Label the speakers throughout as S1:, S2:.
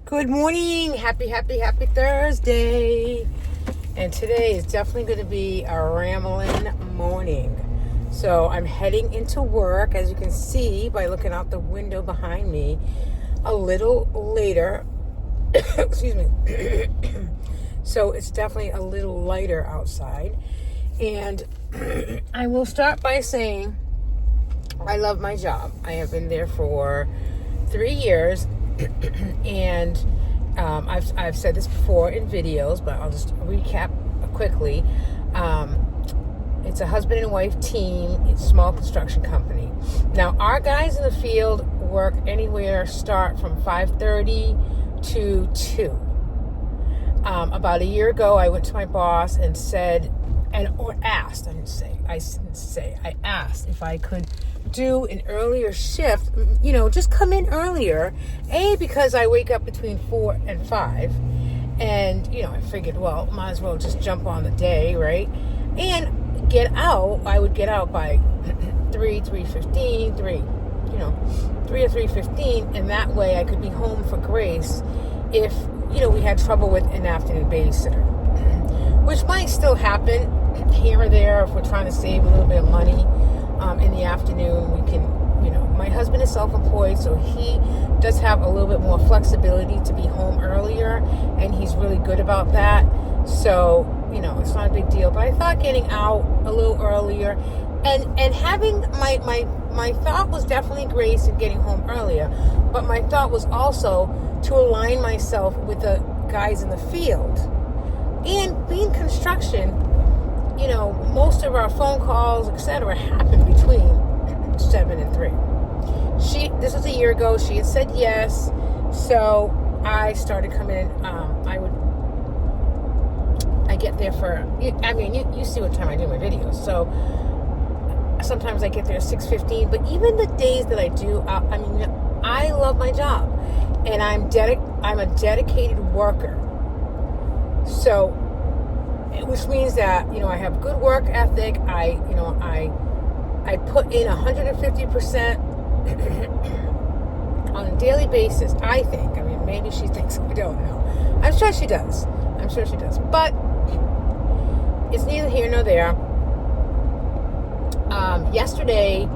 S1: Good morning. Happy Thursday. And today is definitely going to be a rambling morning. So I'm heading into work, as you can see by looking out the window behind me, a little later. Excuse me. So it's definitely a little lighter outside. And I will start by saying I love my job. I have been there for 3 years. And I've said this before in videos, but I'll just recap quickly. It's a husband and wife team. It's a small construction company. Now, our guys in the field work anywhere, start from 5:30 to 2. About a year ago, I went to my boss and said, I asked if I could do an earlier shift, just come in earlier, because I wake up between 4 and 5, and, I figured, well, might as well just jump on the day, right, and I would get out by 3:15, 3 or 3:15, and that way I could be home for Grace if, we had trouble with an afternoon babysitter, which might still happen here or there if we're trying to save a little bit of money. In the afternoon, we can, my husband is self-employed, so he does have a little bit more flexibility to be home earlier, and he's really good about that. So, it's not a big deal. But I thought getting out a little earlier and having my thought was definitely Grace and getting home earlier, but my thought was also to align myself with the guys in the field. And being construction, most of our phone calls, etc., happen between 7 and 3. This was a year ago. She had said yes, so I started coming in. I get there for, you see what time I do my videos. So sometimes I get there at 6:15. But even the days that I do, I love my job, and I'm a dedicated worker. So, which means that, I have good work ethic. I put in 150% on a daily basis, I think. Maybe she thinks, I don't know. I'm sure she does. But it's neither here nor there. Yesterday,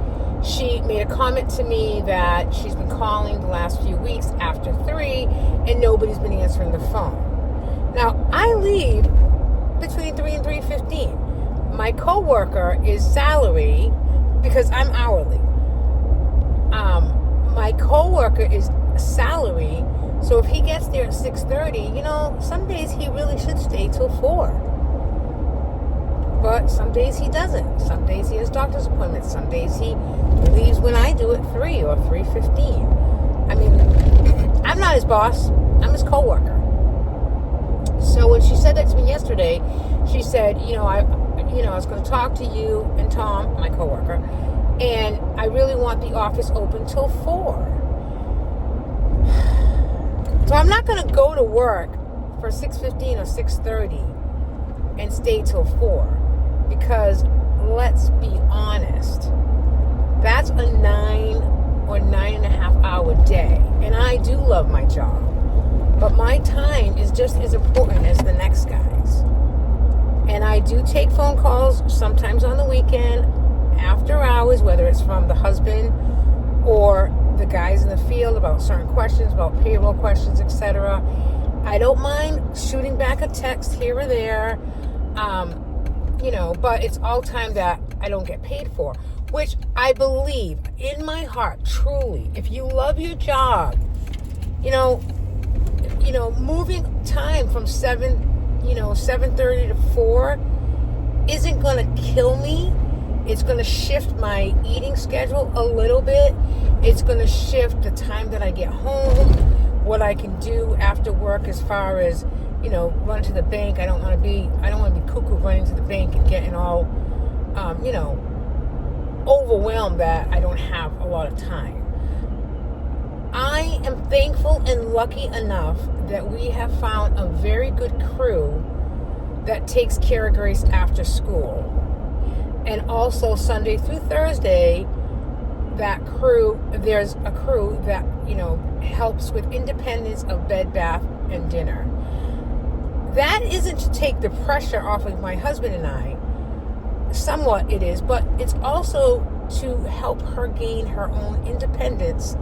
S1: she made a comment to me that she's been calling the last few weeks after 3, and nobody's been answering the phone. Now, I leave between 3 and 3:15. My coworker is salary because I'm hourly. My coworker is salary, so if he gets there at 6:30, some days he really should stay till 4. But some days he doesn't. Some days he has doctor's appointments. Some days he leaves when I do at 3 or 3:15. I'm not his boss. I'm his coworker. So when she said that to me yesterday, she said, I was going to talk to you and Tom, my coworker, and I really want the office open till 4. So I'm not going to go to work for 6:15 or 6:30 and stay till 4, because let's be honest, that's a 9 or 9.5 hour day, and I do love my job. But my time is just as important as the next guy's. And I do take phone calls sometimes on the weekend, after hours, whether it's from the husband or the guys in the field about certain questions, about payroll questions, etc. I don't mind shooting back a text here or there, but it's all time that I don't get paid for, which I believe in my heart, truly, if you love your job, moving time from 7:30 to 4 isn't going to kill me. It's going to shift my eating schedule a little bit. It's going to shift the time that I get home, what I can do after work as far as, run to the bank. I don't want to be cuckoo running to the bank and getting all, overwhelmed that I don't have a lot of time. I am thankful and lucky enough that we have found a very good crew that takes care of Grace after school. And also Sunday through Thursday, there's a crew that helps with independence of bed, bath, and dinner. That isn't to take the pressure off of my husband and I. Somewhat it is, but it's also to help her gain her own independence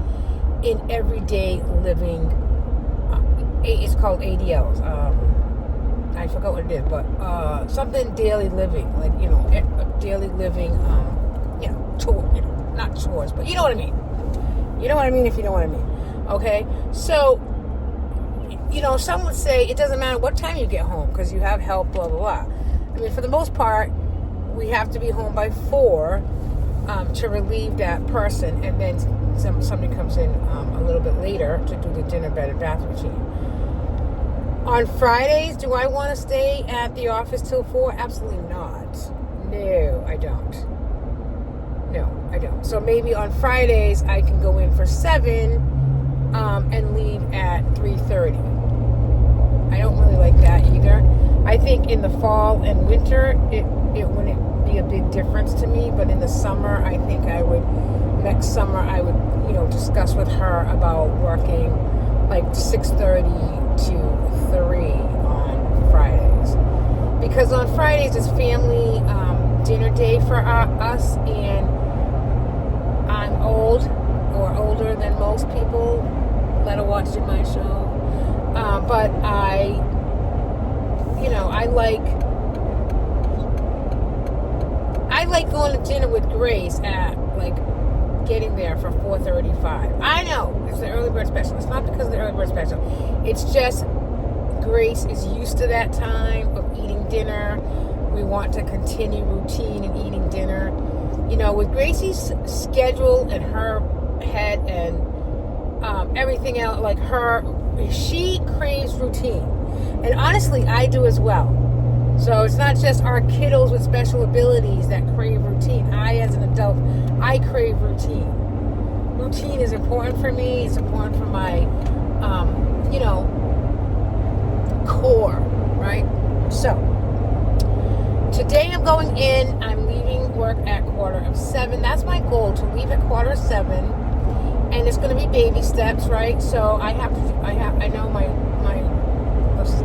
S1: in everyday living. It's called ADLs. I forgot what it is, but something daily living, like daily living. Not chores, but you know what I mean. You know what I mean if you know what I mean. Okay, so some would say it doesn't matter what time you get home because you have help, blah blah blah. I mean, for the most part, we have to be home by 4 to relieve that person, and then somebody comes in a little bit later to do the dinner, bed, and bath routine. On Fridays, do I want to stay at the office till 4? Absolutely not. No, I don't. So maybe on Fridays I can go in for 7 and leave at 3:30. I don't really like that either. I think in the fall and winter it wouldn't be a big difference to me, but in the summer I think next summer I would discuss with her about working like 6:30 to 3 on Fridays, because on Fridays it's family dinner day for us, and I'm old or older than most people that are watching my show. But I like going to dinner with Grace at getting there for 4:35. I know it's the early bird special. It's not because of the early bird special. It's just Grace is used to that time of eating dinner. We want to continue routine and eating dinner. With Gracie's schedule and her head and everything else, she craves routine. And honestly, I do as well. So it's not just our kiddos with special abilities that crave routine. I, as an adult, I crave routine. Routine is important for me. It's important for my, core, right? So today I'm going in. I'm leaving work at 7:15. That's my goal, to leave at 7:15. And it's going to be baby steps, right? So I know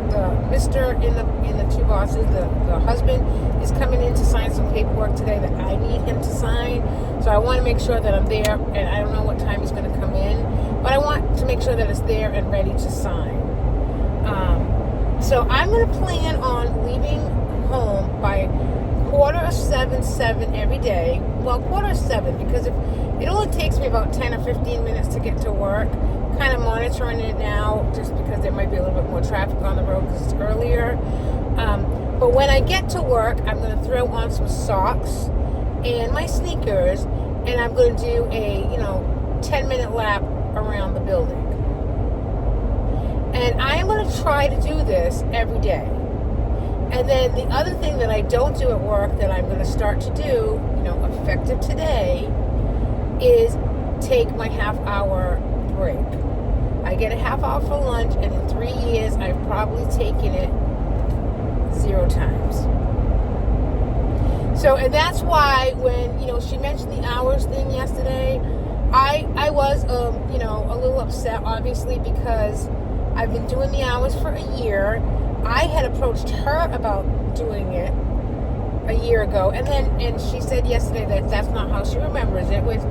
S1: the Mr. in the two bosses, the husband is coming in to sign some paperwork today that I need him to sign. So I want to make sure that I'm there, and I don't know what time he's going to come in, but I want to make sure that it's there and ready to sign. So I'm going to plan on leaving home by 7:15 every day. Well, 7:15, because if it only takes me about 10 or 15 minutes to get to work. Kind of monitoring it now just because there might be a little bit more traffic on the road because it's earlier. But when I get to work, I'm going to throw on some socks and my sneakers, and I'm going to do a 10-minute lap around the building. And I am going to try to do this every day. And then the other thing that I don't do at work that I'm going to start to do, effective today, is take my half-hour break. I get a half hour for lunch, and in 3 years, I've probably taken it 0 times. So, and that's why when, she mentioned the hours thing yesterday, I was, a little upset, obviously, because I've been doing the hours for a year. I had approached her about doing it a year ago, and she said yesterday that that's not how she remembers it, which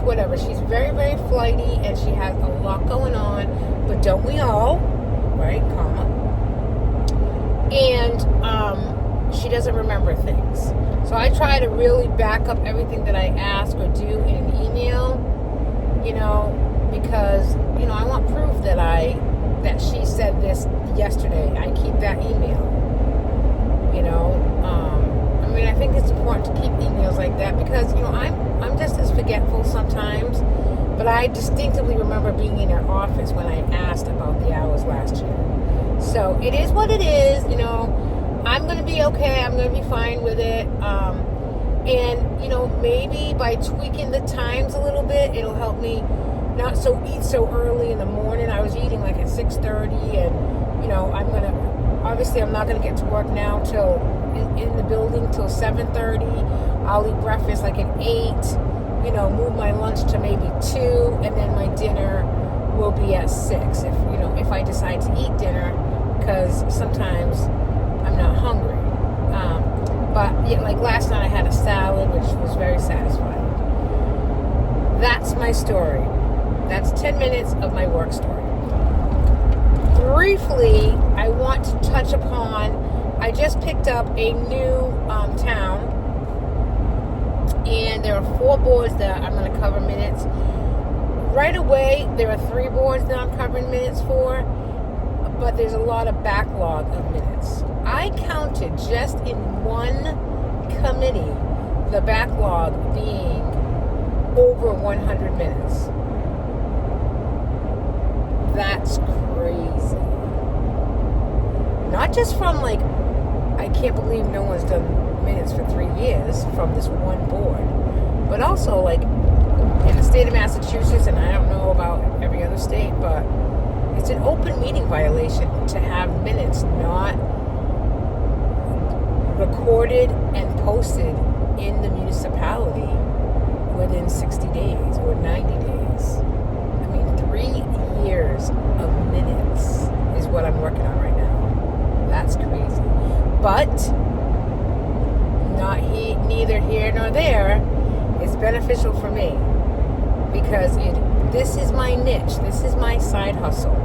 S1: whatever. She's very, very flighty, and she has a lot going on, but don't we all, right, comma? And she doesn't remember things. So I try to really back up everything that I ask or do in an email, because, I want proof that she said this yesterday. I keep that email, I think it's important to keep emails like that because, I'm just as forgetful sometimes, but I distinctively remember being in her office when I asked about the hours last year. So it is what it is, I'm going to be okay. I'm going to be fine with it. And, maybe by tweaking the times a little bit, it'll help me not eat so early in the morning. I was eating at 6:30, and, I'm not going to get to work now till in the building till 7:30. I'll eat breakfast at 8, move my lunch to maybe 2, and then my dinner will be at 6 if I decide to eat dinner, because sometimes I'm not hungry. But yeah, like last night I had a salad, which was very satisfying. That's my story. That's 10 minutes of my work story. Briefly, I want to touch upon, I just picked up a new town, and there are 4 boards that I'm going to cover minutes. Right away, there are 3 boards that I'm covering minutes for, but there's a lot of backlog of minutes. I counted just in one committee the backlog being over 100 minutes. That's crazy. Not just from like, I can't believe no one's done minutes for 3 years from this one board, but also like in the state of Massachusetts, and I don't know about every other state, but it's an open meeting violation to have minutes not recorded and posted in the municipality within 60 days or 90 days. I mean, 3 years of minutes is what I'm working on right now. That's crazy. But neither here nor there. It's beneficial for me because this is my niche. This is my side hustle.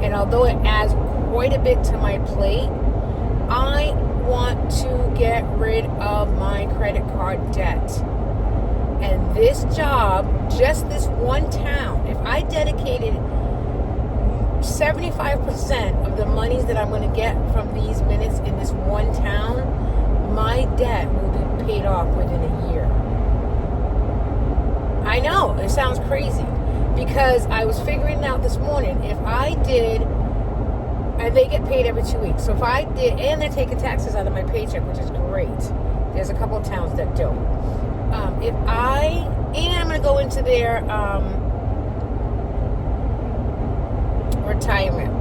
S1: And although it adds quite a bit to my plate, I want to get rid of my credit card debt. And this job, just this one town, if I dedicated 75% of the monies that I'm going to get from these minutes in this one town, my debt will be paid off within a year. I know, it sounds crazy, because I was figuring out this morning, if I did, and they get paid every 2 weeks, so if I did, and they're taking taxes out of my paycheck, which is great. There's a couple of towns that don't. And I'm going to go into their retirement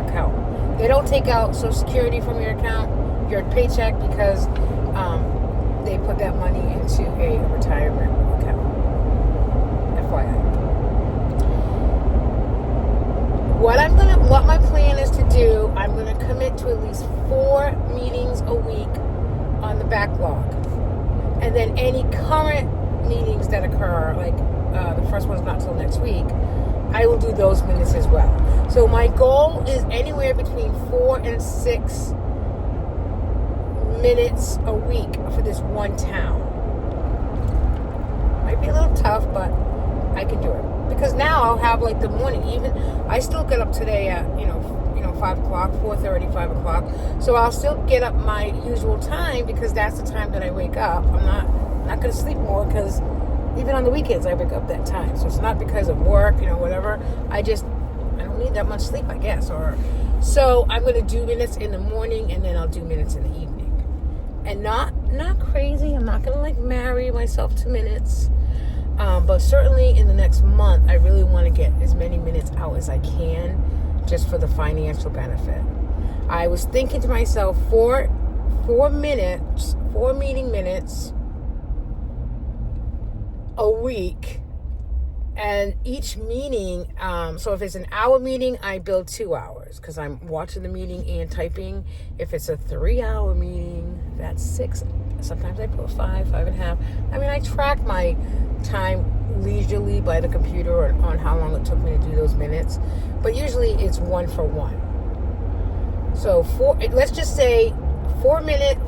S1: account. They don't take out Social Security from your account, your paycheck, because they put that money into a retirement account. FYI. What my plan is to do, I'm going to commit to at least 4 meetings a week on the backlog. And then any current meetings that occur, like the first one's not till next week, I will do those minutes as well. So my goal is anywhere between 4 and 6 minutes a week for this one town. Might be a little tough, but I can do it. Because now I'll have like the morning, even I still get up today at 5 o'clock, 4:30, 5 o'clock. So I'll still get up my usual time, because that's the time that I wake up. I'm not going to sleep more, because even on the weekends I wake up that time. So it's not because of work, whatever. I don't need that much sleep, I guess. So I'm going to do minutes in the morning, and then I'll do minutes in the evening. And not crazy. I'm not going to marry myself to minutes. But certainly in the next month, I really want to get as many minutes out as I can, just for the financial benefit. I was thinking to myself, 4 meeting minutes a week, and each meeting, so if it's an hour meeting, I build 2 hours, because I'm watching the meeting and typing. If it's a 3-hour meeting, that's 6. Sometimes I put 5.5. I mean, I track my time leisurely by the computer on how long it took me to do those minutes, but usually it's 1 for 1. So let's just say 4 meetings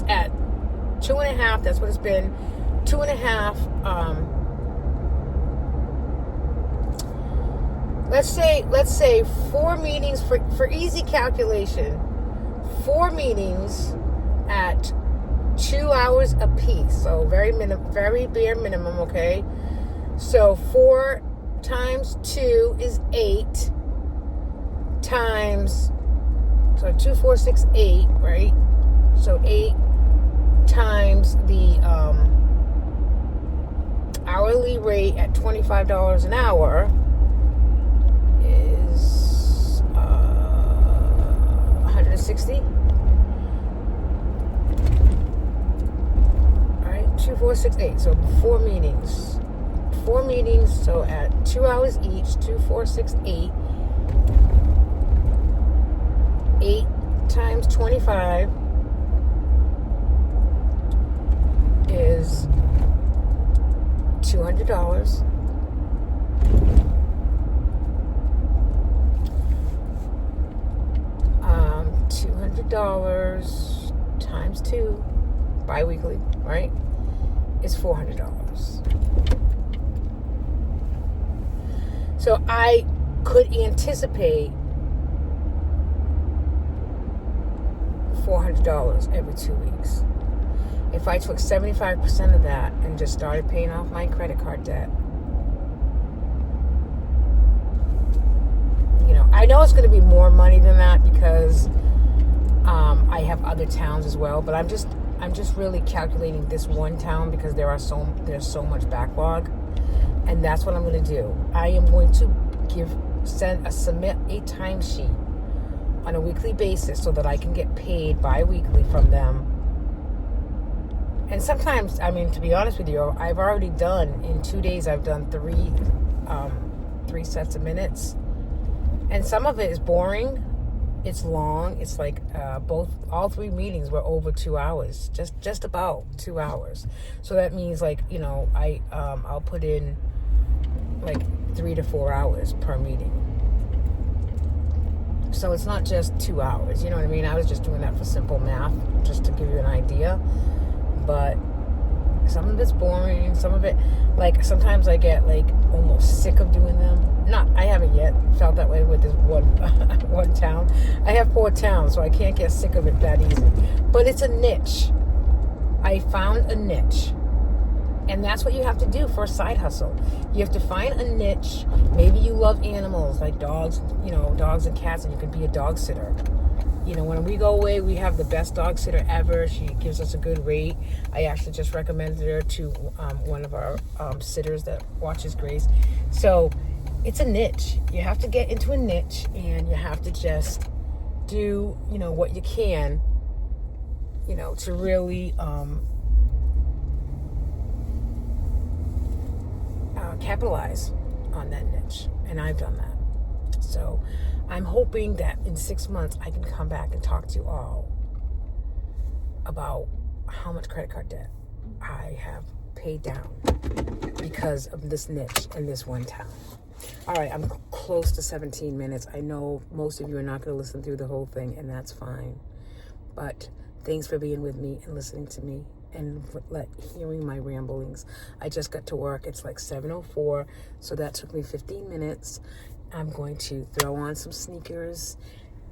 S1: at 2.5. That's what it's been. 2.5. Let's say 4 meetings for easy calculation. 4 meetings at 2 hours a piece. So very bare minimum. Okay. So 4 times 2 is 8 times. So 2, 4, 6, 8. Right. So 8 times the hourly rate at $25 an hour is 160. All right, 2, 4, 6, 8. So 4 meetings. 4 meetings, so at 2 hours each, 2, 4, 6, 8. 8 times 25 is $200. $200 times 2 bi-weekly, right, is $400. So I could anticipate $400 every 2 weeks. If I took 75% of that and just started paying off my credit card debt, I know it's going to be more money than that because I have other towns as well, but I'm just really calculating this one town because there's so much backlog, and that's what I'm going to do. I am going to submit a timesheet on a weekly basis so that I can get paid bi-weekly from them. And sometimes, to be honest with you, I've already done, in 2 days, I've done three sets of minutes. And some of it is boring. It's long. It's like all 3 meetings were over 2 hours, just about 2 hours. So that means I'll put in like 3 to 4 hours per meeting. So it's not just 2 hours. You know what I mean? I was just doing that for simple math, just to give you an idea. But some of it's boring. Some of it, sometimes I get almost sick of doing them. I haven't yet felt that way with this one town. I have 4 towns, so I can't get sick of it that easy. But it's a niche. I found a niche. And that's what you have to do for a side hustle. You have to find a niche. Maybe you love animals, like dogs, dogs and cats, and you can be a dog sitter. When we go away, we have the best dog sitter ever. She gives us a good rate. I actually just recommended her to one of our sitters that watches Grace. So it's a niche. You have to get into a niche, and you have to just do, what you can, to really capitalize on that niche. And I've done that. So I'm hoping that in 6 months I can come back and talk to you all about how much credit card debt I have paid down because of this niche in this one town. All right, I'm close to 17 minutes. I know most of you are not going to listen through the whole thing, and that's fine. But thanks for being with me and listening to me and hearing my ramblings. I just got to work. It's like 7:04, so that took me 15 minutes. I'm going to throw on some sneakers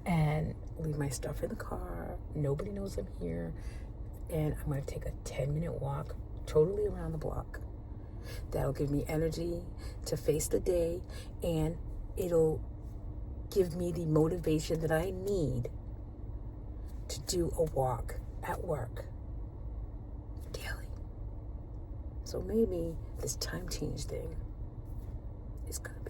S1: and leave my stuff in the car. Nobody knows I'm here. And I'm going to take a 10-minute walk totally around the block. That'll give me energy to face the day, and it'll give me the motivation that I need to do a walk at work daily. So maybe this time change thing is going to